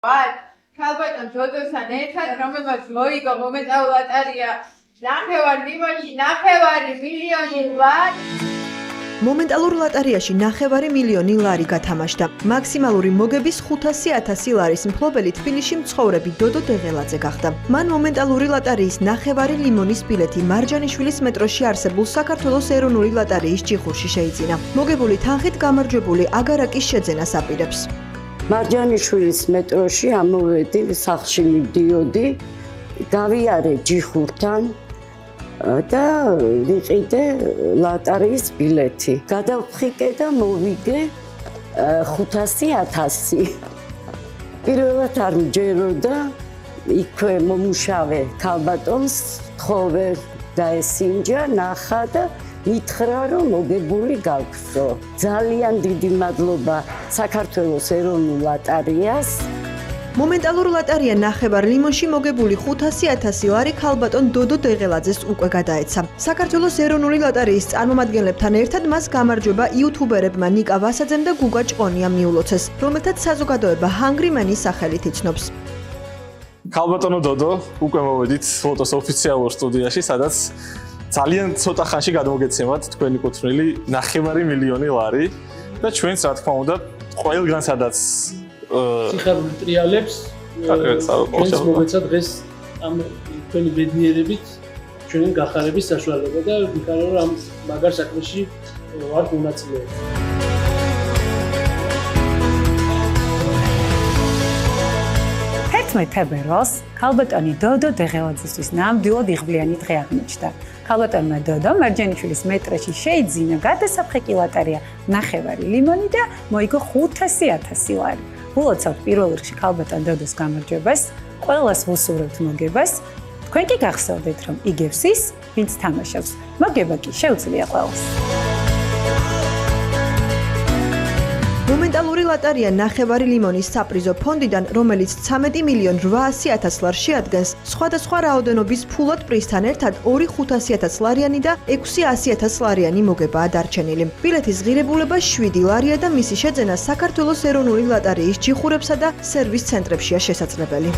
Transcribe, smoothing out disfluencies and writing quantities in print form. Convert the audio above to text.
ვარ ქალბატონ ჯოდოსთან ერთად, რომელმაც მოიგო მომენტალურ ლოტარია 9 მილიონი ლარი. მომენტალურ ლოტარიაში 9 მილიონი ლარი გათამაშდა. მაქსიმალური მოგების 500,000 ლარის მფლობელი თბილისში მცხოვრები დოდო დეღელაძე გახდა. მან მომენტალური ლოტარიის 9 ლიმონის ბილეთი მარჯანიშვილის მეტროში არსებულ საქართველოს ეროვნული ლოტარიის ჯიხურში შეიძინა. მოგებული თანხით გამარჯვებული აგარაკის შეძენას აპირებს. მარჯანიშვილის მეტროში ამოვედი, სახლში მივდიოდი, გავიარე ჯიხურთან და ვიყიდე ლოტარიის ბილეთი. გადავფრიკე და მოვიგე 500,000. პირველად არ მჯეროდა, იქვე მომუშავე ქალბატონს თხოვე დაესინჯა, ნახა და მითხრა, რომ მოგებული გავგზო. ძალიან დიდი მადლობა საქართველოს ეროვნულ ლოტარიას. მომენტალურ ლოტარია 9 ლიმონში მოგებული 500,000 ლარი ქალბატონ დოდო დეღელაძეს უკვე გადაეცა. საქართველოს ეროვნული ლოტარიის წარმომადგენლებთან ერთად მას გამარჯვება იუთუბერებმა ნიკა ვასაძემ და გუგა ჭყონიამ მიულოცეს, რომელთაც საზოგადოება ჰანგრიმენის სახელით იცნობს. ქალბატონო დოდო, უკვე მოვედით ფოტოს ოფიციალურ სტუდიაში, სადაც ძალიან ცოტა ხანში გადმოგეცემათ თქვენი კუთვნილი 9 მილიონი ლარი და ჩვენს რა თქმა უნდა ყველგან სადაც სიხარული ტრიალებს ჩვენს მოგეცა დღეს ამ თქვენი ბედნიერებით ჩვენი გახარების საშუალება და ვიქარო რომ ამ მაგარ საქმეში ვარ მონაწილე. 11 თებერვალს ქალბატონი დოდო დეღელაძისთვის ნამდვილად იღბლიანი დღე აღმოჩნდა. ქალბატონმა დოდო მარჯანიშვილის მეტროში შეიძინა გადასაფრთხე ლოტარია 9 ლიმონი და მოიგო 500,000 ლარი. ულოცავთ პირველ რიგში ქალბატონ დოდოს გამარჯვებას, ყველას ვუსურვებთ მოგებას. თქვენ კი გახსოვდეთ, რომ იგებს ის, ვინც თამაშობს. მოგება კი შეუძლია ყველას. მომენტალური ლოტარია 9 ლიმონის საპრიზო ფონდიდან, რომელიც 13,800,000 ლარს შეადგენს, სხვადასხვა რაოდენობის ფულად პრიზთან ერთად 2 500,000 ლარიანი და 6 100,000 ლარიანი მოგებაა დარჩენილი. ბილეთის ღირებულება 7 ლარია და მისი შეძენა საქართველოს ეროვნული ლოტარიის ჯიხურებსა და სერვის ცენტრებშია შესაძლებელი.